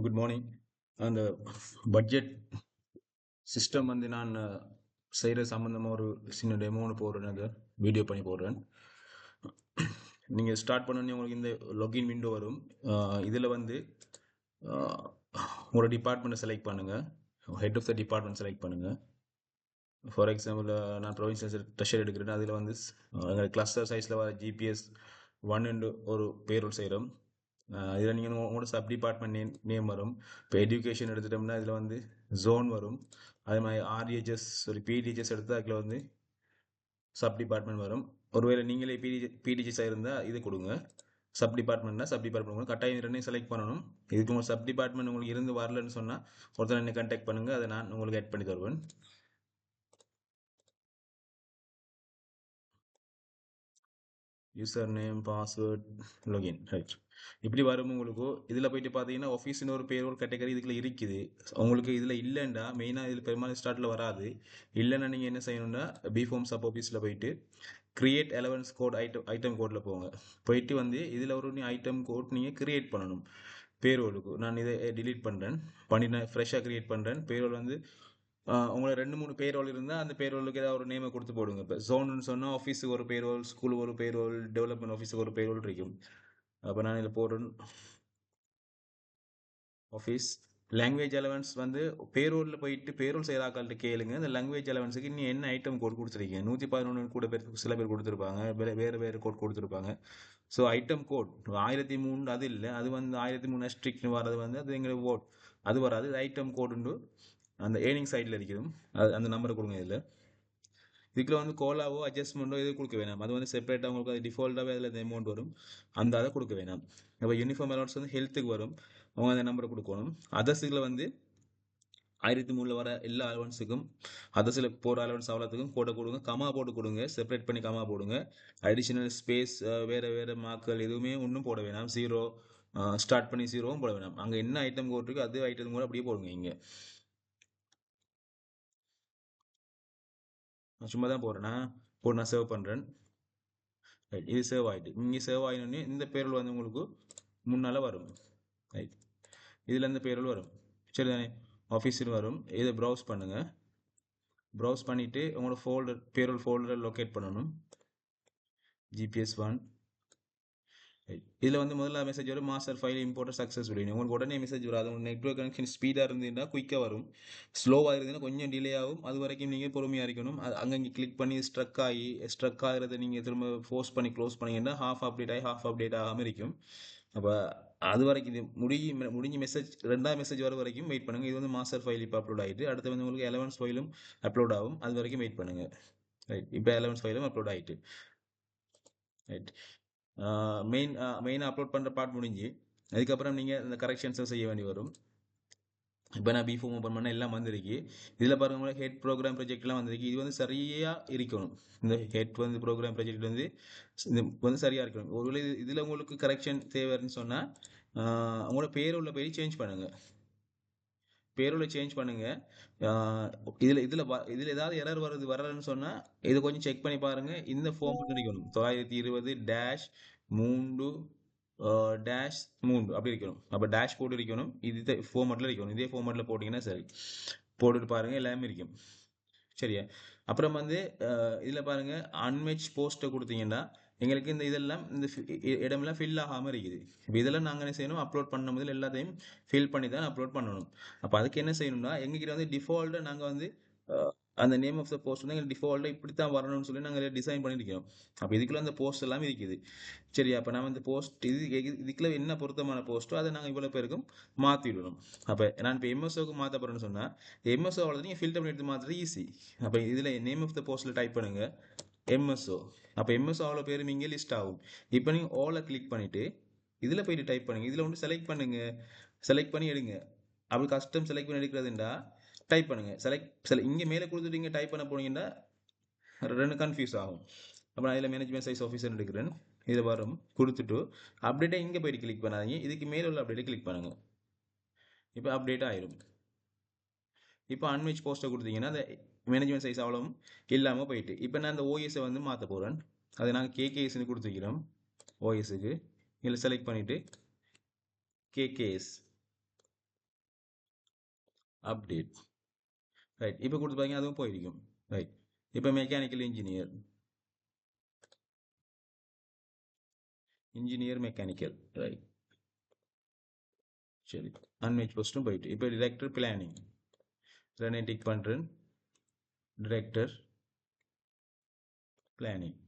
Good morning. அந்த budget system வந்து நான் செய்கிற சம்மந்தமாக ஒரு சின்ன டெமோ ஒன்று போடுறேன். அதை வீடியோ பண்ணி போடுறேன். நீங்கள் ஸ்டார்ட் பண்ணோன்னே உங்களுக்கு இந்த login விண்டோ வரும். இதில் வந்து அஹ், உங்களோட டிபார்ட்மெண்ட்டை செலக்ட் பண்ணுங்கள். Head of the department select பண்ணுங்கள். ஃபார் எக்ஸாம்பிள் நான் ப்ரொவின்சியல் ட்ரெஷர் எடுக்கிறேன். அதில் வந்து கிளஸ்டர் சைஸில் வர ஜிபிஎஸ் 1 ஒரு பேரோல் செய்கிறோம். இதில் நீங்கள் உங்களோட சப் டிபார்ட்மெண்ட் நேம் வரும். இப்போ எஜுகேஷன் எடுத்துட்டோம்னா இதில் வந்து ஜோன் வரும். அதே மாதிரி ஆர்டிஹெச்எஸ் பிடிஹெச்எஸ் எடுத்தால் அதில் வந்து சப் டிபார்ட்மெண்ட் வரும். ஒருவேளை நீங்களே பிடிஹெச்எஸ் இருந்தால் இது கொடுங்க. சப் டிபார்ட்மெண்ட்னா சப் டிபார்ட்மெண்ட் கட்டாயம் ரெண்டையும் செலக்ட் பண்ணணும். இதுக்கு உங்கள் சப் டிபார்ட்மெண்ட் உங்களுக்கு இருந்து வரலன்னு சொன்னால் ஒருத்தர் என்ன கான்டாக்ட் பண்ணுங்கள், அதை நான் உங்களுக்கு ஆட் பண்ணி தருவேன். User name, password, login, right. இப்படி வரும் உங்களுக்கு. இதில் போயிட்டு பார்த்தீங்கன்னா ஆஃபீஸ்னு ஒரு பேரோல் கேட்டகரி இதுக்குள்ள இருக்குது. உங்களுக்கு இதில் இல்லைண்டா மெயினாக இதில் பெரும்பாலும் ஸ்டார்ட்டில் வராது. இல்லைன்னா நீங்கள் என்ன செய்யணும்னா பிஃபார்ம் சப் ஆஃபீஸில் போயிட்டு கிரியேட் அலவன்ஸ் கோட் ஐட்டம் கோடில் போங்க. போயிட்டு வந்து இதில் ஒரு ஐட்டம் கோட் நீங்கள் கிரியேட் பண்ணணும் பேரோலுக்கு. நான் இதை டிலீட் பண்ணுறேன், நான் ஃப்ரெஷ்ஷாக கிரியேட் பண்ணுறேன். பேரோல் வந்து உங்களை 2-3 பேரோல் இருந்தால் அந்த பேரோலுக்கு ஏதாவது ஒரு நேமை கொடுத்து போடுங்க. இப்போ ஜோன்னு சொன்னால் ஆஃபீஸுக்கு ஒரு பேரோல், ஸ்கூலுக்கு ஒரு பேரோல், டெவலப்மெண்ட் ஆஃபீஸுக்கு ஒரு பேரோல் இருக்கும். அப்போ நான் இதில் போடுறேன் ஆஃபீஸ். லாங்குவேஜ் அலவன்ஸ் வந்து பேரோலில் போயிட்டு பேரோல் செய்கிறாக்கள்கிட்ட கேளுங்க. இந்த லாங்குவேஜ் அலவன்ஸுக்கு இன்னும் என்ன ஐட்டம் கோட் கொடுத்துருக்கீங்க. 111 கூட பேர் சில பேர் கொடுத்துருப்பாங்க, வேறு கோட் கொடுத்துருப்பாங்க. ஸோ ஐட்டம் கோட் 1003 அது இல்லை, அது வந்து 1003 ஸ்ட்ரிக்ட்னு வர்றது வந்து அது எங்களுக்கு ஓட் அது வராது. ஐட்டம் கோடுண்டு அந்த ஏர்னிங் சைடில் இருக்கும். அது அந்த நம்பரை கொடுங்க. இதில் இதுக்குள்ள வந்து கோலாவோ அட்ஜஸ்ட்மெண்ட்டோ எதுவும் கொடுக்க வேணாம். அது வந்து செப்பரேட்டாக உங்களுக்கு அது டிஃபால்ட்டாகவே அதில் அந்த அமௌண்ட் வரும். அந்த அதை கொடுக்க வேணாம். இப்போ யூனிஃபார்ம் அலவுன்ஸ் வந்து ஹெல்த்துக்கு வரும், அவங்க அந்த நம்பரை கொடுக்கணும். அதர்ஸுக்குள்ள வந்து 1003 வர எல்லா அலவன்ஸுக்கும் அதர்ஸில் போகிற அலவன்ஸ் அவ்வளோத்துக்கும் கோடை கொடுங்க. கமா போட்டு கொடுங்க, செப்பரேட் பண்ணி கமா போடுங்க. அடிஷனல் ஸ்பேஸ் வேறு மார்க்கள் எதுவுமே ஒன்றும் போட வேணாம். ஜீரோ ஸ்டார்ட் பண்ணி ஜீரோவும் போட வேணாம். அங்கே என்ன ஐட்டம் கோட் இருக்கு அது ஐட்டம் கூட அப்படியே போடுங்க. இங்கே நான் சும்மா தான் போடுறேன்னா போட்டு நான் சேவ் பண்ணுறேன். ரைட், இது சேவ் ஆகிட்டு இங்கே சேவ் ஆகினோடனே இந்த பேரோல் வந்து உங்களுக்கு முன்னால் வரும். ரைட், இதில் இந்த பேரோல் வரும். சரி தானே, ஆஃபீஸில் வரும். இதை ப்ரௌஸ் பண்ணுங்கள். ப்ரௌஸ் பண்ணிவிட்டு உங்களோட பேரோல் ஃபோல்டரை லொக்கேட் பண்ணணும். ஜிபிஎஸ் 1. இதில் வந்து முதல்ல மெசேஜ் வரும், மாஸ்டர் ஃபைல் இம்போர்ட் சக்ஸஸ்ஃபுல்லி. உங்களுக்கு உடனே மெசேஜ் வரும். அது உங்களுக்கு நெட்ஒர்க் கனெக்ஷன் ஸ்பீடாக இருந்ததுன்னா குயிக்காக வரும். ஸ்லோவாக இருந்ததுன்னா கொஞ்சம் டிலே ஆகும். அது வரைக்கும் நீங்கள் பொறுமையாக இருக்கணும். அது அங்கங்கே கிளிக் பண்ணி ஸ்ட்ரக் ஆகிறத நீங்கள் திரும்ப ஃபோர்ஸ் பண்ணி க்ளோஸ் பண்ணிங்கன்னா ஹாஃப் அப்டேட் ஆகாமல் இருக்கும். அப்போ அது வரைக்கும் இது முடிஞ்சு மெசேஜ் 2வது மெசேஜ் வர வரைக்கும் வெயிட் பண்ணுங்கள். இது வந்து மாஸ்டர் ஃபைல் இப்போ அப்லோட் ஆகிட்டு அடுத்து வந்து உங்களுக்கு 11 ஃபைலும் அப்லோட் ஆகும். அது வரைக்கும் வெயிட் பண்ணுங்கள். ரைட், இப்போ 11 ஃபைலும் அப்லோட் ஆகிட்டு ரைட். மெயினாக அப்லோட் பண்ணுற பார்ட் முடிஞ்சு அதுக்கப்புறம் நீங்கள் இந்த கரெக்ஷன்ஸை செய்ய வேண்டி வரும். இப்போ நான் பிஃபார்ம் ஓப்பன் பண்ண எல்லாம் வந்திருக்கு. இதில் பாருங்க ஹெட் ப்ரோக்ராம் ப்ராஜெக்ட்லாம் வந்திருக்கு. இது வந்து சரியாக இருக்கணும். இந்த ஹெட் வந்து ப்ரோக்ராம் ப்ராஜெக்ட் வந்து இது வந்து சரியாக இருக்கணும். ஒருவேளை இதில் உங்களுக்கு கரெக்ஷன் தேவைன்னு சொன்னால் உங்களோட பேரோல போய் சேஞ்ச் பண்ணுங்கள். பேரோல சேஞ்ச் பண்ணுங்கள். இதில் ஏதாவது எரர் வரலன்னு சொன்னால் இதை கொஞ்சம் செக் பண்ணி பாருங்கள். இந்த ஃபார்ம் இருக்கணும் 920-3-3 அப்படி இருக்கணும். அப்போ டேஷ் போர்டு இருக்கணும். இது ஃபார்மேட்டில் இருக்கணும். இதே ஃபார்மேட்டில் போட்டிங்கன்னா சரி. போட்டுட்டு பாருங்கள், எல்லாமே இருக்கும். சரியா. அப்புறம் வந்து இதில் பாருங்கள் அன்மேட்ச் போஸ்ட்டை கொடுத்தீங்கன்னா எங்களுக்கு இந்த இதெல்லாம் இந்த இடமெல்லாம் ஃபில் ஆகாமல் இருக்குது. இப்போ இதெல்லாம் நாங்கள் என்ன செய்யணும், அப்லோட் பண்ண முதல்ல எல்லாத்தையும் ஃபில் பண்ணி தான் அப்லோட் பண்ணணும். அப்போ அதுக்கு என்ன செய்யணும்னா எங்ககிட்ட வந்து டிஃபால்ட்டாக நாங்கள் வந்து அந்த நேம் ஆஃப் த போஸ்ட் வந்து எங்களுக்கு டிஃபால்ட்டாக இப்படி தான் வரணும்னு சொல்லி நாங்கள் டிசைன் பண்ணியிருக்கோம். அப்போ இதுக்குள்ள அந்த போஸ்ட் எல்லாம் இருக்குது. சரியா. அப்போ நான் வந்து போஸ்ட் இதுக்குள்ள என்ன பொருத்தமான போஸ்ட்டோ அதை நாங்கள் இவ்வளோ பேருக்கும் மாற்றி விடணும். அப்போ நான் இப்போ எம்எஸ்ஓக்கு மாற்ற போகிறேன்னு சொன்னால் எம்எஸ்ஓ அவ்வளோ நீங்கள் ஃபில்டர் பண்ணி எடுத்து மாற்றுறது ஈஸி. அப்போ இதில் நேம் ஆஃப் த போஸ்ட்டில் டைப் பண்ணுங்கள் எம்எஸ்ஓ. அப்போ எம்எஸ்ஓ அவ்வளோ பேரும் இங்கே லிஸ்ட் ஆகும். இப்போ நீங்கள் ஓலை கிளிக் பண்ணிவிட்டு இதில் போயிட்டு டைப் பண்ணுங்கள். இதில் வந்து செலக்ட் பண்ணுங்கள், செலக்ட் பண்ணி எடுங்க. அப்படி கஸ்டம் செலக்ட் பண்ணி எடுக்கிறதுண்டா டைப் பண்ணுங்கள். இங்கே மேலே கொடுத்துட்டு இங்கே டைப் பண்ண போனீங்கன்னா ரெண்டு கன்ஃபியூஸ் ஆகும். அப்போ நான் இதில் மேனேஜ்மெண்ட் சைஸ் ஆஃபீஸர் எடுக்கிறேன். இதை வரும் கொடுத்துட்டு அப்டேட்டை இங்கே போயிட்டு கிளிக் பண்ணாதீங்க, இதுக்கு மேலே உள்ள அப்டேட்டை கிளிக் பண்ணுங்கள். இப்போ அப்டேட் ஆயிரும். இப்போ அன்மேட்ச் போஸ்ட்டை கொடுத்தீங்கன்னா அந்த மேனேஜ்மெண்ட் சைஸ் அவ்வளோ இல்லாமல் போயிட்டு இப்போ நான் அந்த ஓஎஸை வந்து மாற்ற போகிறேன். அதை நாங்கள் கேகேஎஸ்ன்னு கொடுத்துக்கிறோம். ஓஎஸுக்கு இதில் செலக்ட் பண்ணிவிட்டு கேகேஎஸ் அப்டேட். ரைட். இப்போ கொடுத்து பாத்தீங்க அதுவும் போயிருக்கும். ரைட். இப்போ மெக்கானிக்கல் இன்ஜினியர், மெக்கானிக்கல். ரைட். சரி. அன்மேட்ச் போஸ்ட்டும் போயிட்டு இப்போ டிரெக்டர் பிளானிங் ரன் டிக் பண்றேன். டிரெக்டர் பிளானிங்,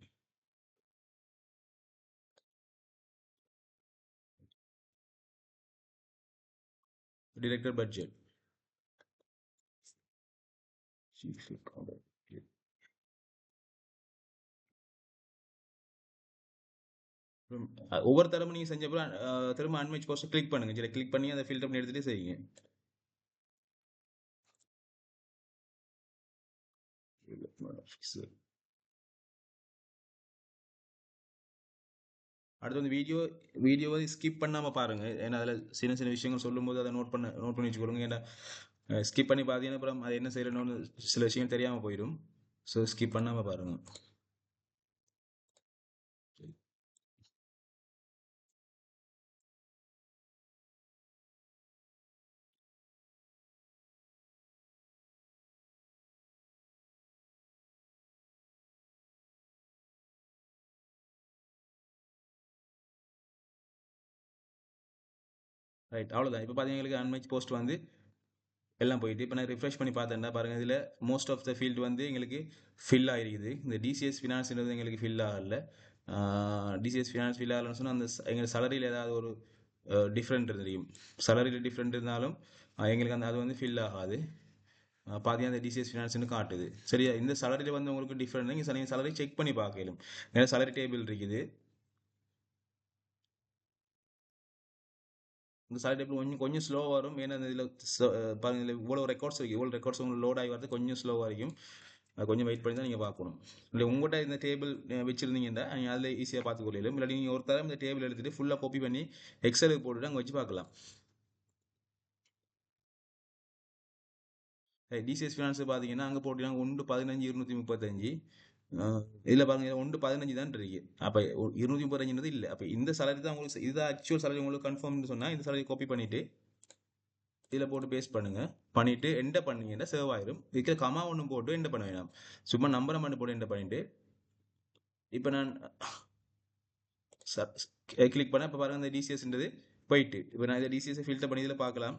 டிரெக்டர் பட்ஜெட், ஒவ்வொரு தரமும் நீங்க செஞ்சப்போ திரும்ப அன்மேட்ச் போஸ்ட் கிளிக் பண்ணுங்க. சரி, கிளிக் பண்ணி அதை ஃபில்டர் பண்ணி எடுத்துட்டு செய்யுங்க. அடுத்து வந்து வீடியோவை ஸ்கிப் பண்ணாம பாருங்க. ஏன்னா அதில் சின்ன சின்ன விஷயங்கள் சொல்லும்போது அதை நோட் பண்ணி வச்சுக்கொள்ளுங்க. ஏன்னா ஸ்கிப் பண்ணி பார்த்தீங்கன்னா அப்புறம் அது என்ன செய்யறோம்னு சில விஷயம் தெரியாம போயிடும். ஸோ ஸ்கிப் பண்ணாம பாருங்க. ரைட், அவ்வளோதான். இப்போ பார்த்தீங்கன்னா அன்மேட்ச் போஸ்ட் வந்து எல்லாம் போயிட்டு இப்போ நான் ரிஃப்ரெஷ் பண்ணி பார்த்தேன்னா பாருங்க, இதில் மோஸ்ட் ஆஃப் த ஃபீல்டு வந்து எங்களுக்கு ஃபில் ஆகிருக்குது. இந்த டிசிஎஸ் ஃபினான்ஸ்ன்றது எங்களுக்கு ஃபில் ஆகல. டிசிஎஸ் ஃபினான்ஸ் ஃபில் ஆகலன்னு சொன்னால் அந்த எங்கள் சேலரியில் ஏதாவது ஒரு டிஃப்ரெண்ட் தெரியும். சேலரியில் டிஃப்ரெண்ட் இருந்தாலும் எங்களுக்கு அது வந்து ஃபில் ஆகாது. பார்த்தீங்கன்னா அந்த டிசிஎஸ் ஃபினான்ஸ்னு காட்டுது. சரியா, இந்த சேலரியில் வந்து உங்களுக்கு டிஃப்ரெண்ட் நீங்கள் சேலரி செக் பண்ணி பார்க்கலும். ஏன்னா சேலரி டேபிள் இருக்குது. இந்த சேலரி டேபிள் கொஞ்சம் கொஞ்சம் ஸ்லோவாக வரும். ஏன்னா இதில் பாருங்க, இதில் இவ்வளோ ரெக்கார்ட்ஸ் இருக்குது. இவ்வளோ ரெக்கார்ட்ஸ் உங்களுக்கு லோட் ஆகி வரது கொஞ்சம் ஸ்லோவாக இருக்கும். அது கொஞ்சம் வெயிட் பண்ணி தான் நீங்கள் பார்க்கணும். இல்லை உங்கள்கிட்ட இந்த டேபிள் வச்சுருந்தீங்கன்னா நீங்கள் அதில் ஈஸியாக பார்த்துக்கொள்ளையிலும். இல்லாட்டி நீங்கள் ஒரு தரம் இந்த டேபிள் எடுத்துகிட்டு ஃபுல்லாக காப்பி பண்ணி எக்ஸலுக்கு போட்டுட்டு அங்கே வச்சு பார்க்கலாம். டிசிஎஸ் ஃபினான்ஸ் பார்த்தீங்கன்னா அங்கே போட்டீங்கன்னா 1/15/235. இதில் பாருங்க, 1/15 தான் இருக்கு. அப்போ 235 இல்லை. அப்போ இந்த சேலரி தான் உங்களுக்கு, இதுதான் ஆக்சுவல் சேலரி உங்களுக்கு கன்ஃபார்ம்னு சொன்னால் இந்த சேலரி காப்பி பண்ணிவிட்டு இதில் போட்டு பேஸ்ட் பண்ணுங்க. பண்ணிவிட்டு என்டர் பண்ணீங்கன்னா சேவ் ஆயிரும். இதுக்கு கமா ஒன்றும் போட்டு என்டர் பண்ண வேணாம். சும்மா நம்பரை மட்டும் போட்டு என்டர் பண்ணிவிட்டு இப்போ நான் கிளிக் பண்ண இப்போ பாருங்க இந்த டிசிஎஸ்ன்றது போயிட்டு. இப்போ நான் இதை டிசிஎஸ் ஃபில்டர் பண்ணி இதில் பார்க்கலாம்.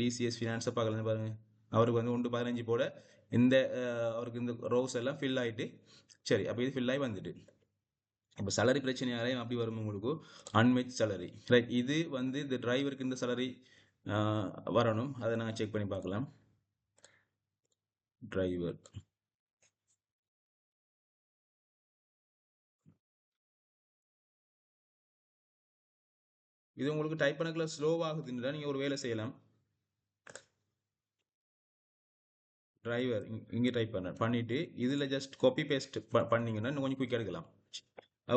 டிசிஎஸ் ஃபினான்ஸை பார்க்கலாம். பாருங்க, அவருக்கு வந்து 1/15 போட இந்த அவருக்கு இந்த ரோஸ் எல்லாம் ஃபில் ஆகிட்டு. சரி, அப்போ இது ஃபில் ஆகி வந்துட்டு இப்போ சேலரி பிரச்சனையாலையும் அப்படி வரும் உங்களுக்கு அன்மேட்ச் சேலரி. ரைட். இது வந்து இந்த டிரைவருக்கு இந்த சேலரி வரணும். அதை நான் செக் பண்ணி பார்க்கலாம். டிரைவர் இது உங்களுக்கு டைப் பண்ணக்குள்ள ஸ்லோவாகுதுன்னா நீங்கள் ஒரு வேலை செய்யலாம். டிரைவர் இங்கே டைப் பண்ணிட்டு இதில் ஜஸ்ட் காப்பி பேஸ்ட் பண்ணீங்கன்னா இன்னும் கொஞ்சம் குயிக்காக எடுக்கலாம்.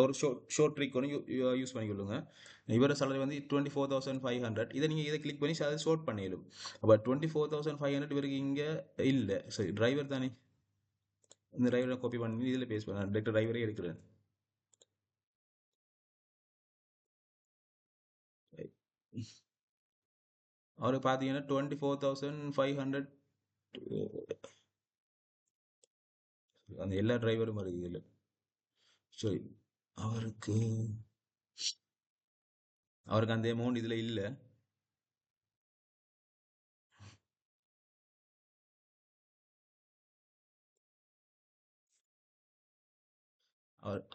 ஒரு ஷோர்ட் ட்ரிக் ஒன்று யூஸ் பண்ணிக்கொள்ளுங்க. இவரோட சேலரி வந்து 24,500. இதை நீங்கள் இதை கிளிக் பண்ணி அதை ஷோர்ட் பண்ணிடும். அப்போ 24,500 இவருக்கு இங்கே இல்லை. சரி, டிரைவர் தானே. இந்த டிரைவரை காப்பி பண்ணி இதில் பேஸ்ட் பண்ண டேரக்ட் டிரைவரே எடுக்கிறேன். அவருக்கு பார்த்தீங்கன்னா 24,500 அந்த எல்லா டிரைவரும் வருது இதில். சரி, அவருக்கு அவருக்கு அந்த அமௌண்ட் இதில் இல்லை.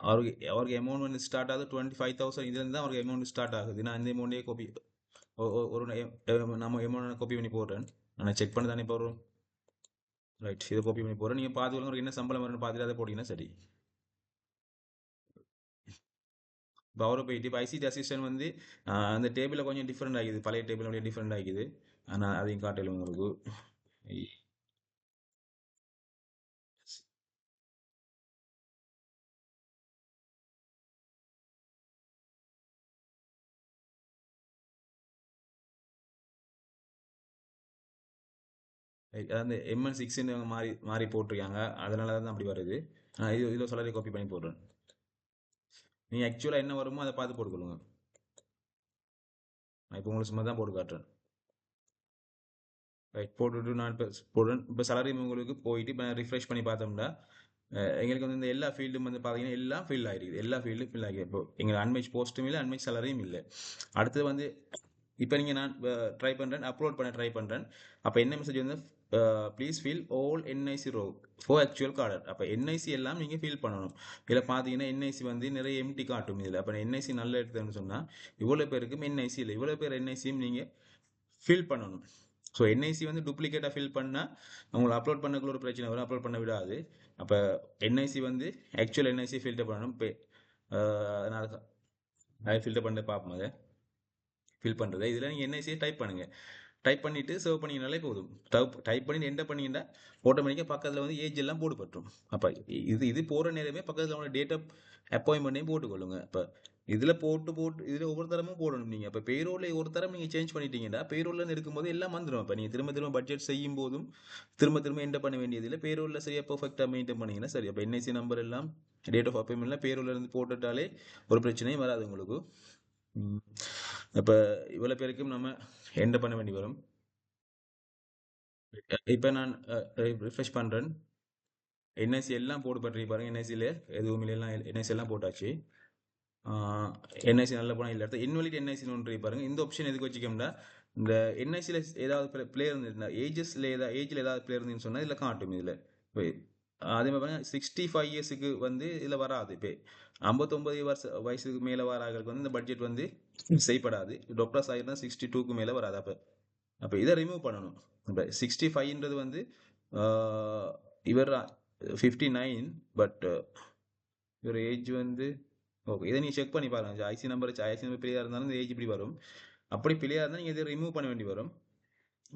அவருக்கு அமௌண்ட் வந்து ஸ்டார்ட் ஆகுது 25,000. இதுலேருந்து தான் அவருக்கு அமௌண்ட் ஸ்டார்ட் ஆகுது. நான் இந்த அமௌண்ட்டே காப்பி ஒரு நம்ம அமௌண்ட் காப்பி பண்ணி போடுறேன். நான் செக் பண்ணி தானே போடுறோம். ரைட், இதை காப்பி பண்ணி போடுறேன். நீங்கள் பார்த்துக்கொள்ளுங்க, உங்களுக்கு என்ன சம்பளம் வரும்னு பார்த்துட்டு அதை போட்டிங்கன்னா சரி. இப்போ அவரை போயிட்டு இப்போ ஐசிடி அசிஸ்டன்ட் வந்து அந்த டேபிளில் கொஞ்சம் டிஃப்ரெண்ட் ஆகிது. பழைய டேபிள் டிஃப்ரெண்ட் ஆகிது. ஆனால் அதையும் காட்டலும் உங்களுக்கு. அந்த MN6 மாறி மாறி போட்டிருக்காங்க. அதனால தான் அப்படி வருது. இதில் சொல்லி காப்பி பண்ணி போடுறேன். நீங்கள் ஆக்சுவலாக என்ன வருமோ அதை பார்த்து போட்டுக்கொள்ளுங்க. நான் இப்போ உங்களுக்கு சும்மா தான் போட்டு காட்டுறேன். ரைட் போட்டுட்டு நான் இப்போ போடுறேன். இப்போ salary உங்களுக்கு போயிட்டு இப்போ ரிஃப்ரெஷ் பண்ணி பார்த்தோம்னா எங்களுக்கு வந்து இந்த எல்லா ஃபீல்டும் வந்து பார்த்தீங்கன்னா எல்லாம் ஃபில் ஆகிருக்குது. எல்லா ஃபீல்டும் ஃபில் ஆகி இப்போ எங்கள் அன்மேட்ச் போஸ்ட்டும் இல்லை, அன்மேட்ச் சேலரியும் இல்லை. அடுத்தது வந்து இப்போ நீங்கள் நான் ட்ரை பண்ணுறேன், அப்லோட் பண்ண ட்ரை பண்ணுறேன். அப்போ என்ன மெசேஜ் வந்து please fill all NIC row for actual carder. அப்போ என்ஐசி எல்லாம் நீங்கள் ஃபில் பண்ணணும். இதில் பார்த்தீங்கன்னா என்ஐசி வந்து நிறைய எம்டி காட்டும் இதில். அப்போ என்ஐசி நல்ல எடுத்ததுன்னு சொன்னால் இவ்வளோ பேருக்கும் என்ஐசி இல்லை, இவ்வளோ பேர் என்ஐசியும் நீங்கள் ஃபில் பண்ணணும். ஸோ என்ஐசி வந்து டூப்ளிகேட்டாக ஃபில் பண்ணால் அவங்களை அப்லோட் பண்ணக்குள்ள ஒரு பிரச்சனை வரும், அப்லோட் பண்ண விடாது. அப்போ என்ஐசி வந்து ஆக்சுவல் என்ஐசி ஃபில்டர் பண்ணணும். இப்போ அதனால் அதை ஃபில்டர் பண்ண பார்ப்போம். அதை ஃபில் பண்ணுறது இதில் நீங்கள் என்ஐசியை டைப் பண்ணுங்கள். டைப் பண்ணிவிட்டு சேவ் பண்ணிங்கனாலே போதும். டைப் பண்ணிட்டு என்டர் பண்ணிங்கன்னா ஆட்டோமேட்டிக்காக பக்கத்தில் வந்து ஏஜ் எல்லாம் போட்டுப்பட்டுரும். அப்போ இது போகிற நேரமே பக்கத்தில் அவங்களோட டேட் ஆஃப் அப்பாயின்மெண்ட்டையும் போட்டுக்கொள்ளுங்க. இப்போ இதில் போட்டு இதில் ஒவ்வொரு தரமும் போடணும் நீங்கள். இப்போ பேரோலில் ஒரு தரம் நீங்கள் சேஞ்ச் பண்ணிட்டீங்கன்னா பேரோலில் இருக்கும்போது எல்லாம் வந்துடும். இப்போ நீங்கள் திரும்ப திரும்ப பட்ஜெட் செய்யும் போதும் திரும்ப என்டர் பண்ண வேண்டியதில்லை. பேரோலில் சரியாக பர்ஃபெக்டாக மெயின்டைன் பண்ணிங்கன்னா சரி. அப்போ என்ஐசி நம்பர் எல்லாம் டேட் ஆஃப் அப்பாயின்மெண்ட்லாம் பேரோலில் இருந்து போட்டுட்டாலே ஒரு பிரச்சனையும் வராது உங்களுக்கு. இப்போ இவ்வளோ பேருக்கும் நம்ம என்டர் பண்ண வேண்டி வரும். இப்போ நான் ரிஃப்ரெஷ் பண்ணுறேன். என்ஐசி எல்லாம் போட்டு பற்றி பாருங்க. என்ஐசியில் எதுவும் இல்லைலாம், என்ஐசி எல்லாம் போட்டாச்சு. என்ஐசி நல்ல போனால் இல்லை இடத்துல இன்வெலிட் என்ஐசின்னு ஒன்று பாருங்க. இந்த ஆப்ஷன் எதுக்கு வச்சுக்கோம்னா இந்த என்ஐசியில் ஏதாவது பிளேயர் இருந்துருந்தா ஏஜில் ஏதாவது பிளேயர் இருந்துன்னு சொன்னால் இதில் காட்டும். இதில் அதே மாதிரி பாருங்க 65 இயர்ஸுக்கு வந்து இதில் வராது. இப்போ 59 வயசுக்கு மேலே வராங்களுக்கு வந்து இந்த பட்ஜெட் வந்து செய்யப்படாது. டாக்டர்ஸ் ஆகிருந்தா 62க்கு மேலே வராது. அப்போ இதை ரிமூவ் பண்ணணும். இப்போ 65ன்றது வந்து இவர் 59, பட் இவர் ஏஜ் வந்து ஓகே. இதை நீங்கள் செக் பண்ணி பாருங்க. ஐசி நம்பர் பிள்ளையாக இருந்தாலும் இந்த ஏஜ் இப்படி வரும். அப்படி பிள்ளையாக இருந்தால் நீங்கள் இதை ரிமூவ் பண்ண வேண்டி வரும்.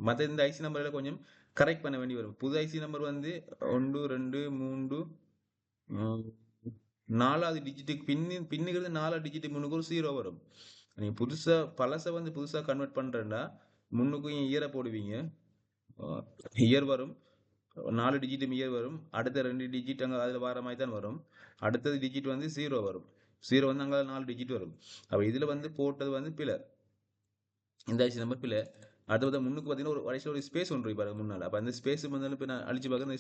மற்ற இந்த ஐசி நம்பரில் கொஞ்சம் கரெக்ட் பண்ண வேண்டி வரும். புது ஐசி நம்பர் வந்து 1 2 3 4வது டிஜிட்டுக்கு பின்னுங்கிறது 4வது டிஜிட்டு முன்னுக்கு ஒரு 0 வரும். நீங்கள் பழசை வந்து புதுசாக கன்வெர்ட் பண்ணுறேன்னா முன்னுக்கும் இயரை போடுவீங்க. இயர் வரும், 4 டிஜிட்டும் இயர் வரும். அடுத்த 2 டிஜிட் அங்கே அதில் வர மாதிரி தான் வரும். அடுத்தது டிஜிட் வந்து 0 வரும். 0 வந்து அங்கே 4 டிஜிட் வரும். அப்போ இதில் வந்து போட்டது வந்து பிழை, இந்த ஐசி நம்பர் பிழை. அடுத்தது முன்னுக்கு பார்த்தீங்கன்னா ஒரு வயசில் ஒரு ஸ்பேஸ் ஒன்று இருப்பாரு முன்னால். அப்போ அந்த ஸ்பேஸ் வந்து இப்போ நான் அழிச்சு பார்க்குறேன்.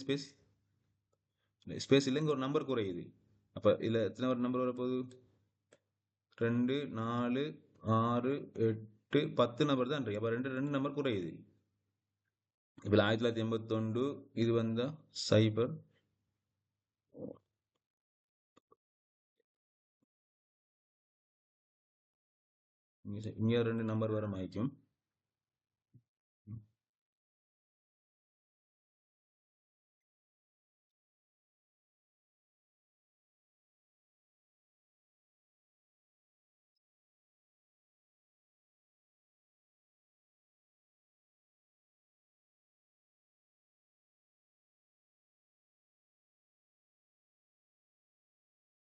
இந்த ஸ்பேஸ் இல்லை, இங்கே ஒரு நம்பர் குறையுது. அப்போ இதில் எத்தனை ஒரு நம்பர் வரப்போகுது? 2 4 6 8 10 நம்பர் தான் இருக்கு. அப்போ ரெண்டு நம்பர் குறையுது. இப்போ 1981 இது வந்தா 0 இங்கே 2 நம்பர் வர மாய்க்கும்.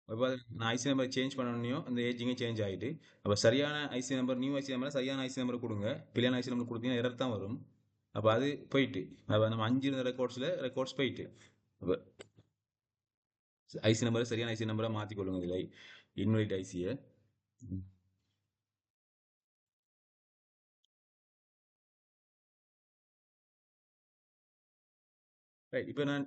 அப்போ நான் ஐசி நம்பர் சேஞ்ச் பண்ணணும், அந்த ஏஜிங்கே சேஞ்ச் ஆகிட்டு. அப்போ சரியான IC number, new IC number சரியான ஐசி நம்பர் கொடுங்க. பிள்ளையான ஐசி நம்பர் கொடுத்தீங்கன்னா எரர் தான் வரும். அப்போ அது போயிட்டு அப்போ நம்ம 5 இருந்த ரெக்கார்ட்ஸ் போயிட்டு அப்போ ஐசி நம்பரை சரியான ஐசி நம்பரை மாற்றிக்கொள்ளுங்க. இதில் இன்வைட் ஐசியை ரைட். இப்போ நான்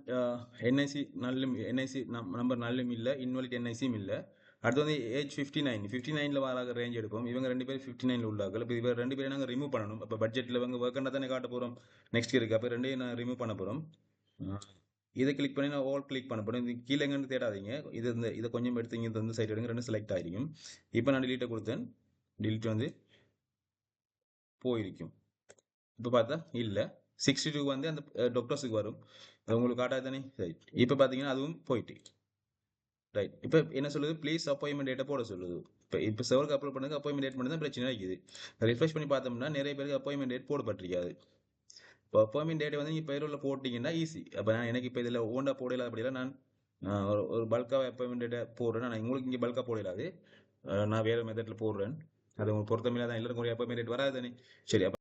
என்ஐசி நம்பர் நல்லும் இல்லை, இன்வாலிட் என்ஐசியும் இல்லை. அடுத்து வந்து ஏஜ் 59 வராக ரேஞ்ச் எடுப்போம். இவங்க 2 பேர் 59 உள்ளார்கள். இப்போ இவர் 2 பேரும் நாங்கள் ரிமூவ் பண்ணணும். இப்போ பட்ஜெட்டில் இவங்க ஒர்க் தானே காட்ட போகிறோம் நெக்ஸ்ட் இருக்கு. அப்போ 2ஐயும் நான் ரிமூவ் பண்ண போகிறோம். இதை கிளிக் பண்ணி நான் ஆல் கிளிக் பண்ண போகிறேன். இது கீழே எங்கன்னு தேடாதீங்க. இதை கொஞ்சம் எடுத்து இங்கே வந்து சைட் எடுங்க, 2 செலக்ட் ஆகிருக்கும். இப்போ நான் டிலீட்டை கொடுத்தேன். டிலீட் வந்து போயிருக்கும். இப்போ பார்த்தா இல்லை, 62 வந்து அந்த டாக்டர்ஸுக்கு வரும். உங்களுக்கு காட்டாது தானே. ரைட். இப்போ பார்த்தீங்கன்னா அதுவும் போயிட்டு ரைட். இப்போ என்ன சொல்லுது, ப்ளீஸ் அப்பாயின்மெண்ட் டேட்டை போட சொல்லுது. இப்போ சர்வருக்கு அப்லோட் பண்ணுறது அப்பாயின்மெண்ட் டேட் மட்டும் தான் பிரச்சனை இருக்குது. ரிஃப்ரெஷ் பண்ணி பார்த்தோம்னா நிறைய பேருக்கு அப்பாயின்மெண்ட் டேட் போடப்பட்டிருக்காது. இப்போ அப்பாயின்மெண்ட் டேட்டை வந்து நீங்கள் பேரோலில் போட்டிங்கன்னா ஈஸி. அப்போ நான் எனக்கு இப்போ இதில் ஓண்டா போடல, அப்படிலாம் நான் ஒரு பல்காக அப்பாயின்மெண்ட் டேட்டை போடுறேன். நான் உங்களுக்கு இங்கே பல்காக போடலாது, நான் வேறு மெத்தடில் போடுறேன். அது உங்களுக்கு பொருத்தமில்லை தான். எல்லாருக்கும் ஒரு அப்பாயின்மெண்ட் டேட் வராது தானே. சரி, அப்போ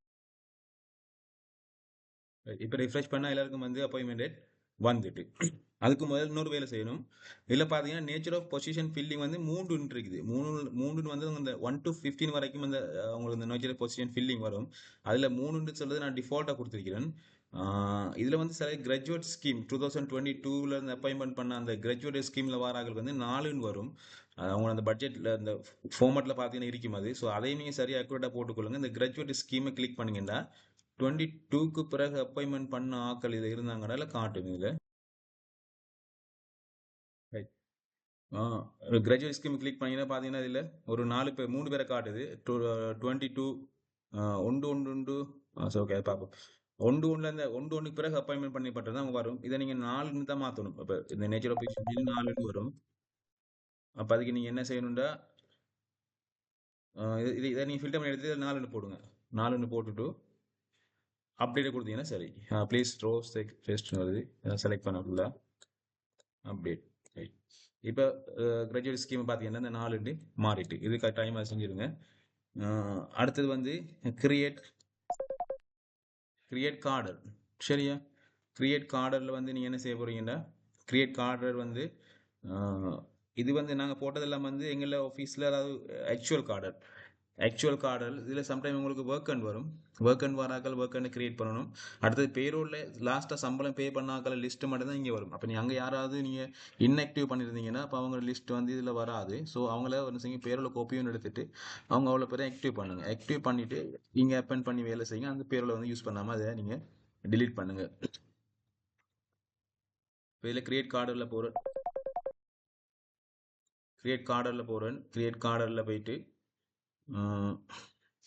இப்போ ரிஃப்ரெஷ் பண்ணால் எல்லாருக்கும் வந்து அப்பாயின்மெண்ட் டேட் வந்துட்டு. அதுக்கு முதல்ல இன்னொரு வேலை செய்யணும். இதில் பார்த்தீங்கன்னா நேச்சர் ஆஃப் பொசிஷன் ஃபில்லிங் வந்து 3 இருக்குது. மூணு வந்து இந்த 1 to 15 வரைக்கும் அந்த உங்களுக்கு இந்த நேச்சர் ஆஃப் பொசிஷன் ஃபில்லிங் வரும். அதில் 3 சொல்றது நான் டிஃபால்ட்டாக கொடுத்துருக்கிறேன். இதில் வந்து சில கிராஜுவேட் ஸ்கீம் 2022 இருந்து அப்பாயின்மெண்ட் பண்ண அந்த கிராஜுவேட் ஸ்கீமில் வாராக்கள் வந்து 4ன்னு வரும். அவங்க அந்த பட்ஜெட்டில் அந்த ஃபார்மேட்டில் பார்த்தீங்கன்னா இருக்கும் அது. ஸோ அதையும் நீங்கள் சரியாக அக்யூரேட்டாக போட்டுக்கொள்ளுங்க. இந்த கிராஜுவேட் ஸ்கீமை கிளிக் பண்ணீங்கன்னா 22க்கு பிறகு அப்பாயின்மெண்ட் பண்ண ஆட்கள் இது இருந்தாங்கனால காட்டும் இதில். ரைட். கிராஜுவேட் ஸ்கீம் கிளிக் பண்ணீங்கன்னா பார்த்தீங்கன்னா இதில் ஒரு 4 பேர் 3 பேரை காட்டுது. 22 ஒன்று ஒன்று ஒன்று சரி ஓகே பார்ப்போம். ஒன்றுக்கு பிறகு அப்பாயின்மெண்ட் பண்ணப்பட்டது தான் வரும். இதை நீங்கள் 4ன்னு தான் மாற்றணும். இப்போ இந்த நேச்சர் ஆஃப் 4ன்னு வரும். அப்போ அதுக்கு நீங்கள் என்ன செய்யணும்டா இதை நீங்கள் ஃபில்டர் பண்ணி எடுத்து 4ன்னு போடுங்க. 4ன்னு போட்டுட்டு அப்டேட் கொடுத்தீங்கன்னா சரி. ப்ளீஸ் ட்ரோ ஃபேஸ்ட்னு வருது. செலக்ட் பண்ணக்குள்ள அப்டேட். ரைட். இப்போ கிராஜுவேட் ஸ்கீம் பார்த்தீங்கன்னா இந்த 4 மாறிட்டு இதுக்கு டைமாக செஞ்சுருங்க. அடுத்தது வந்து கிரியேட் கிரியேட் கார்டர். சரியா? கிரியேட் கார்டரில் வந்து நீங்கள் என்ன செய்ய போகிறீங்கன்னா கிரியேட் கார்டர் வந்து இது வந்து நாங்கள் போட்டதெல்லாம் வந்து எங்களை ஆஃபீஸில் அதாவது ஆக்சுவல் கார்டர் இதில் சம்டைம் உங்களுக்கு ஒர்க் அண்ட் வரும். ஒர்க் அண்ட் வராக்கள் ஒர்க் அண்ட் கிரியேட் பண்ணணும். அடுத்தது பேரோலில் லாஸ்ட்டாக சம்பளம் பே பண்ணாக்கள் லிஸ்ட்டு மட்டும் தான் இங்கே வரும். அப்போ நீங்கள் அங்கே யாராவது நீங்கள் இன்ஆக்டிவ் பண்ணியிருந்தீங்கன்னா அப்போ அவங்க லிஸ்ட் வந்து இதில் வராது. ஸோ அவங்கள ஒரு செய்யுங்க பேரோல கோப்பியும் எடுத்துட்டு அவங்க அவ்வளோ பேரை ஆக்டிவ் பண்ணுங்க. ஆக்டிவ் பண்ணிவிட்டு நீங்கள் அப்பன் பண்ணி வேலை செய்யுங்க. அந்த பேரோல வந்து யூஸ் பண்ணாமல் அதை நீங்கள் delete பண்ணுங்க. இதில் கிரியேட் கார்டரில் போகிறேன். கிரியேட் கார்டரில் போயிட்டு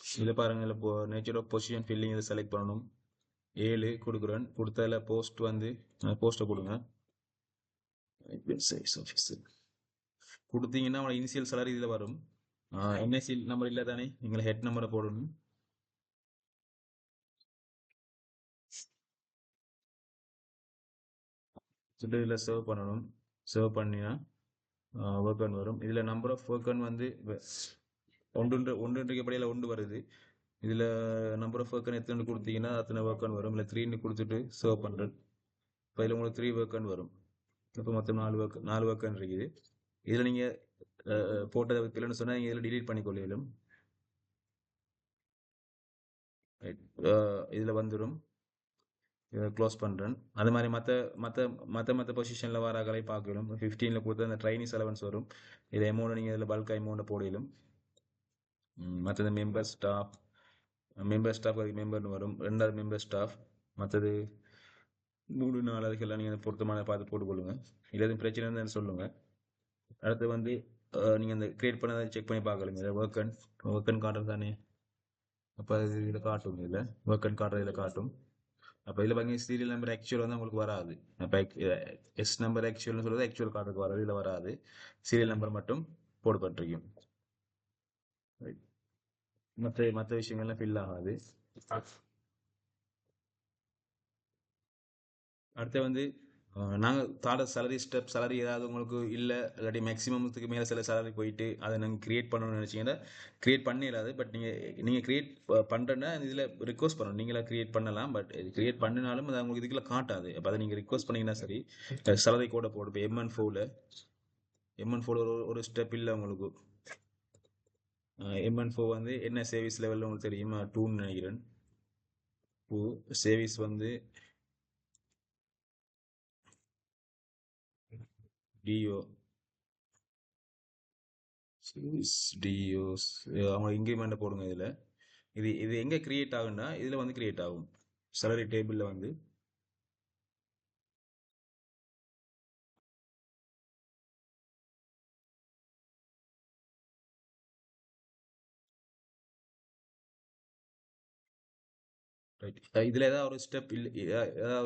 இதில் பாருங்கள். இல்லை இப்போ நேச்சர் ஆஃப் பொசிஷன் ஃபில்லிங் இதை செலக்ட் பண்ணணும். 7 கொடுக்குறேன். கொடுத்ததில் போஸ்ட் வந்து போஸ்ட்டை கொடுங்க. கொடுத்தீங்கன்னா அவங்களோட இனிஷியல் சேலரி இதில் வரும். என்எஸ்சி நம்பர் இல்லை தானே, எங்களை ஹெட் நம்பரை போடணும். இதில் சர்வ் பண்ணணும். சர்வ் பண்ணினா ஒர்க் ஆன் வரும். இதில் நம்பர் ஆஃப் ஒர்க் ஆன் வந்து ஒன்றுக்கு படியில் 1 வருது. இதில் நம்பர் ஆஃப் ஒர்க் ஆன் எத்தனை கொடுத்தீங்கன்னா அத்தனை ஒர்க் ஆன் வரும். இல்லை 3ன்னு கொடுத்துட்டு சர்வ் பண்ணுறேன். இப்போ இதில் உங்களுக்கு 3 ஒர்க் ஆன் வரும். இப்போ மொத்தம் 4 ஒர்க் ஆன் இருக்குது. இதில் நீங்கள் போட்டதை இல்லைன்னு சொன்னால் நீங்கள் இதில் delete பண்ணிக்கொள்ளும். இதில் வந்துடும். இதை க்ளோஸ் பண்ணுறேன். அது மாதிரி மற்ற பொசிஷனில் வராக்களை பார்க்கணும். 15ல் கொடுத்து அந்த ட்ரைனிஸ் அலவன்ஸ் வரும். இதை அமௌண்ட் நீங்கள் இதில் பல்க் அமௌண்ட்டை போடலும். மற்றது மெம்பர் ஸ்டாஃப் மெம்பர்னு வரும். 2வது மெம்பர் ஸ்டாஃப். மற்றது 3-4 அதுக்கெல்லாம் நீங்கள் பொருத்தமான பார்த்து போட்டுக்கொள்ளுங்க. இல்லை எதுவும் பிரச்சனை இருந்தால் சொல்லுங்கள். அடுத்து வந்து நீங்கள் இந்த கிரியேட் பண்ணதை செக் பண்ணி பார்க்கலுங்க. இதை ஒர்க் அண்ட் காட்டுறது தானே. அப்போ இதில் காட்டும். இதில் ஒர்க் அண்ட் காட்டுறது இதில் காட்டும். அப்போ இதில் பார்த்தீங்கன்னா சீரியல் நம்பர் ஆக்சுவல் வந்து உங்களுக்கு வராது. அப்போ எஸ் நம்பர் ஆக்சுவல்னு சொல்கிறது ஆக்சுவல் கார்டுக்கு வராது. இதில் வராது. சீரியல் நம்பர் மட்டும் போடப்பட்டிருக்கும். மற்ற விஷயங்கள்லாம் ஃபில் ஆகாது. அடுத்து வந்து நாங்கள் தாட சேலரி ஏதாவது உங்களுக்கு இல்லை, இல்லாட்டி மேக்ஸிமத்துக்கு மேலே சில சேலரி போயிட்டு அதை நாங்கள் கிரியேட் பண்ணணும்னு நினச்சிங்கன்னா கிரியேட் பண்ணிடாது. பட் நீங்கள் கிரியேட் பண்ணுறேன்னா இதில் ரிக்வஸ்ட் பண்ணணும். நீங்களா கிரியேட் பண்ணலாம். பட் கிரியேட் பண்ணினாலும் அது உங்களுக்கு இதுக்குள்ள காட்டாது. அப்போ அதை நீங்கள் ரிக்வஸ்ட் பண்ணீங்கன்னா சரி சேலரி கூட போடும். இப்போ எம்என்4 ஒரு ஸ்டெப் இல்லை உங்களுக்கு. எம்என்4 வந்து என்ன சர்வீஸ் லெவலில் உங்களுக்கு தெரியுமா? 2ன்னு நினைக்கிறேன். 2 சர்வீஸ் வந்து டிஓ டிஓஸ் அவங்க இன்க்ரிமெண்ட்டை போடுங்க. இதில் இது எங்கே கிரியேட் ஆகும்னா இதில் வந்து கிரியேட் ஆகும். சேலரி டேபிளில் வந்து இதில் ஏதாவது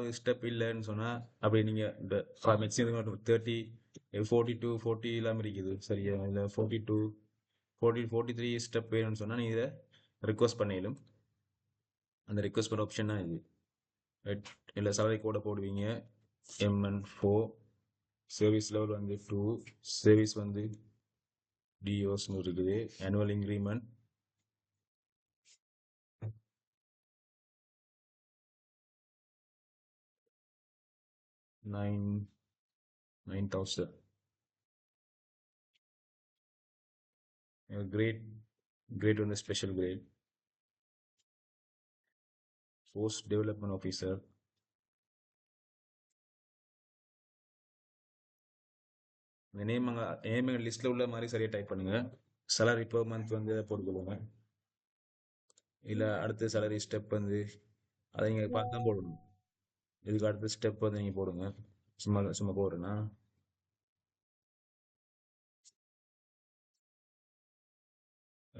ஒரு ஸ்டெப் இல்லைன்னு சொன்னால் அப்படி நீங்கள் இந்த மேக்ஸிமம் 30 42 40 இல்லாமல் இருக்குது. சரியா? இல்லை 42 43 ஸ்டெப் வேணும்னு சொன்னால் நீங்கள் இதை ரிக்வஸ்ட் பண்ணிடும். அந்த ரிக்வஸ்ட் பண்ண ஆப்ஷன் தான் இது. ரைட். இல்லை சேலரி கோடை போடுவீங்க. MN4 சர்வீஸ் லெவல் வந்து 2 சர்வீஸ் வந்து டிஓஸ்னு இருக்குது. Annual increment 9,000. கிரேட் வந்து special grade post development officer இந்த நேம் லிஸ்ட்ல உள்ள மாதிரி சரியா டைப் பண்ணுங்க. salary per month வந்து இதை போட்டுக்கொள்ளுங்க. இல்ல அடுத்த salary ஸ்டெப் வந்து அதை நீங்க பார்த்து தான் போடணும். இதுக்கு அடுத்த ஸ்டெப் வந்து நீங்க போடுங்க. சும்மா சும்மா போடுறேன்னா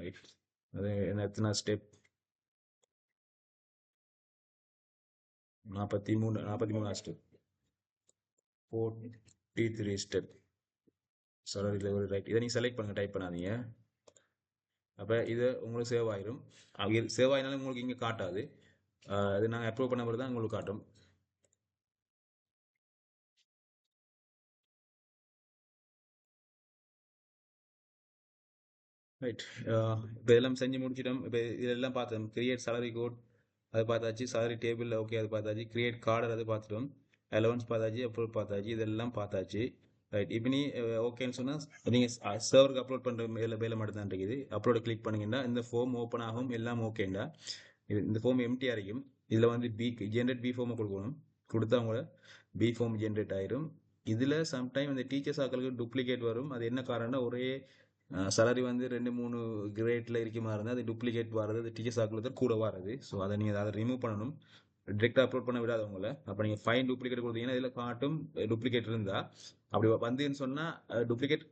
ரைட். அது என்ன எத்தனை step? 43 step. 43 step. salary level right. இதை நீங்க செலக்ட் பண்ணுங்க, டைப் பண்ணாதீங்க. அப்ப இது உங்களுக்கு சேவ் ஆயிரும். சேவ் ஆயினாலும் உங்களுக்கு இங்க காட்டாது. அது நாங்கள் அப்ரூவ் பண்ண பிறகு தான் உங்களுக்கு காட்டும். ரைட். இப்போ இதெல்லாம் செஞ்சு முடிச்சிட்டோம். இப்போ இதெல்லாம் பார்த்தோம். கிரியேட் salary கோட் அது பார்த்தாச்சு. salary டேபிள் ஓகே அது பார்த்தாச்சு. கிரியேட் கார்டர் அது பார்த்துட்டோம். அலவன்ஸ் பார்த்தாச்சு. அப்ரூவ் பார்த்தாச்சு. இதெல்லாம் பார்த்தாச்சு. ரைட். இப்போ நீ ஓகேன்னு சொன்னால் நீங்கள் சர்வருக்கு அப்லோட் பண்ணுற வேலை மட்டும் தான் இருக்குது. அப்லோட கிளிக் பண்ணீங்கன்னா இந்த ஃபார்ம் ஓப்பன் ஆகும். எல்லாம் ஓகேண்டா. இந்த ஃபார்ம் எம்டியாக இருக்கும். இதில் வந்து ஜென்ரேட் பி ஃபார்மை கொடுக்கணும். கொடுத்தா உங்களோட பி ஃபார்ம் ஜென்ரேட் ஆயிரும். இதில் சம்டைம் இந்த டீச்சர்ஸ் ஆக்களுக்கு டூப்ளிகேட் வரும். அது என்ன காரணம்னா ஒரே salary வந்து 2-3 கிரேட்ல இருக்க மாதிரி இருந்தால் அது டூப்ளிகேட் வர்றது, அது டீச்சர்ஸ் ஆக்களுக்கு கூட வர்றது. ஸோ அதை நீங்கள் அதை ரிமூவ் பண்ணணும். டிரெக்டாக அப்லோட் பண்ண விடாது உங்களை. அப்போ நீங்கள் ஃபைன் டூப்ளிகேட் கொடுத்தீங்கன்னா இதில் காட்டும் டூப்ளிகேட் இருந்தால். அப்படி வந்துன்னு சொன்னால் டூப்ளிகேட்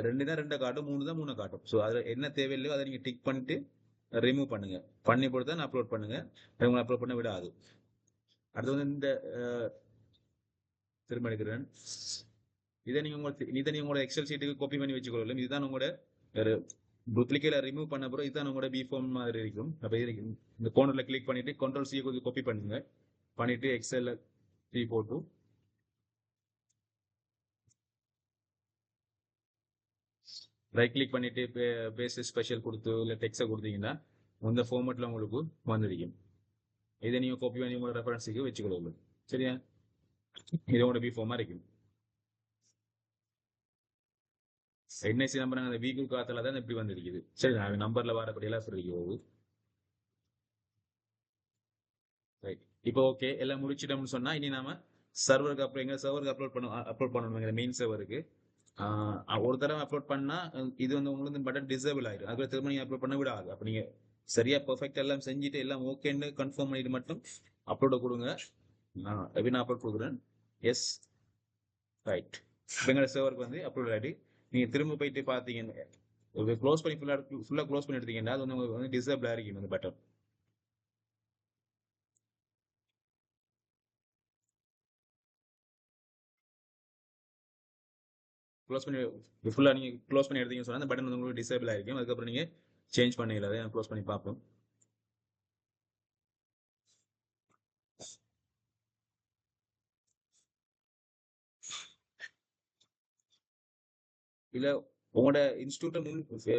2 காட்டும், 3 காட்டும். ஸோ அதில் என்ன தேவையில்லையோ அதை நீங்கள் டிக் பண்ணிட்டு ரிமூவ் பண்ணுங்க. பண்ணி போட்டு தான் அப்லோட் பண்ணுங்க. உங்களை அப்லோட் பண்ண விடாது. அடுத்து வந்து இந்த திரும்ப எடுக்கிறேன். இதை நீங்க உங்களோட எக்ஸல் ஷீட்டுக்கு காப்பி பண்ணி வச்சுக்கொள்ளலாம். இதுதான் உங்களோட டூப்ளிகேட் ரிமூவ் பண்ண பிறகு இதுதான் உங்களோட பி ஃபார்ம் மாதிரி இருக்கும். அப்போ இது இந்த கோனர்ல கிளிக் பண்ணிட்டு கண்ட்ரோல் சி கொஞ்சம் காப்பி பண்ணுங்க. பண்ணிட்டு எக்ஸல்ல 3 போட்டு ரைட் கிளிக் பண்ணிட்டு பேஸ் ஸ்பெஷல் கொடுத்து இல்லை டெக்ஸ்ட்டை கொடுத்தீங்கன்னா இந்த ஃபார்மேட்ல உங்களுக்கு வந்துருக்கும். இதை நீங்க காப்பி பண்ணி உங்களோட ரெஃபரன்ஸுக்கு வச்சுக்கொள்ளலாம். சரியா? இது உங்களோட பி ஃபார்மா இருக்கும். என்ஐசி நம்பர் அந்த வீக்கு காத்துல தான் இப்படி வந்திருக்குது. சரி, நம்பர்ல வரப்படியெல்லாம் இப்படி இருக்குது. ரைட். இப்போ ஓகே எல்லாம் முடிச்சிட்டோம்னு சொன்னா இனி நாம சர்வருக்கு சர்வருக்கு அப்லோட் பண்ணணும் மெயின் சர்வருக்கு. ஒரு தடவை அப்லோட் பண்ணா இது வந்து உங்களுக்கு பட்டன் டிசேபிள் ஆயிடும். அதுக்கு திரும்ப நீங்க அப்லோட் பண்ண விடாது. அப்ப நீங்க சரியா பெர்ஃபெக்ட் எல்லாம் செஞ்சுட்டு எல்லாம் ஓகேன்னு கன்ஃபார்ம் பண்ணிட்டு மட்டும் அப்லோட கொடுங்க. நான் அப்லோட் கொடுக்குறேன். எஸ். ரைட். எங்களோட சர்வருக்கு வந்து அப்லோட் ஆகிட்டு நீங்க திரும்ப போயிட்டு பாத்தீங்கன்னா க்ளோஸ் பண்ணி ஃபுல்லா க்ளோஸ் பண்ணி எடுத்தீங்கன்னா அது வந்து உங்களுக்கு வந்து டிசேபிள் ஆகிருக்கும் அந்த பட்டன். க்ளோஸ் பண்ணி ஃபுல்லா நீங்க க்ளோஸ் பண்ணி எடுத்தீங்கன்னு சொன்னா அந்த பட்டன் வந்து உங்களுக்கு டிசேபிள் ஆகிருக்கும். அதுக்கப்புறம் நீங்க சேஞ்ச் பண்ணிடலாம். அதை க்ளோஸ் பண்ணி பார்ப்போம். இல்ல உங்களோட இன்ஸ்டியூட்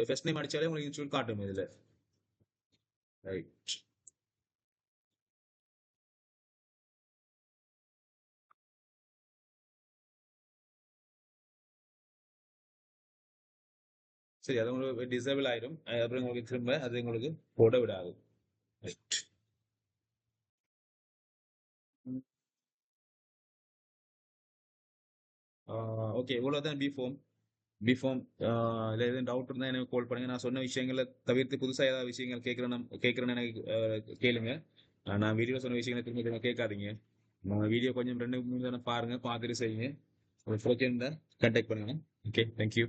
ஃபர்ஸ்ட் நேம் அடிச்சாலே உங்களுக்கு இன்ஸ்டியூட் காட்டும் இதுல. ரைட். சரி, அது உங்களுக்கு டிசேபிள் ஆயிடும். அப்புறம் உங்களுக்கு திரும்ப அது உங்களுக்கு போட விடாது. ரைட். ஓகே, இவ்வளவுதான் பி ஃபார்ம். இல்லை எதுவும் டவுட் இருந்தால் எனக்கு கால் பண்ணுங்க. நான் சொன்ன விஷயங்களை தவிர்த்து புதுசாக ஏதாவது விஷயங்கள் கேட்குறேன்னு எனக்கு கேளுங்க. நான் வீடியோ சொன்ன விஷயங்களை திரும்ப திரும்ப கேட்காதீங்க. நம்ம வீடியோ கொஞ்சம் 2-3 தானே பாருங்க, பார்த்துட்டு செய்யுங்க. ஒரு பிரச்சனை இருந்தால் கான்டாக்ட் பண்ணுங்க. Okay, thank you.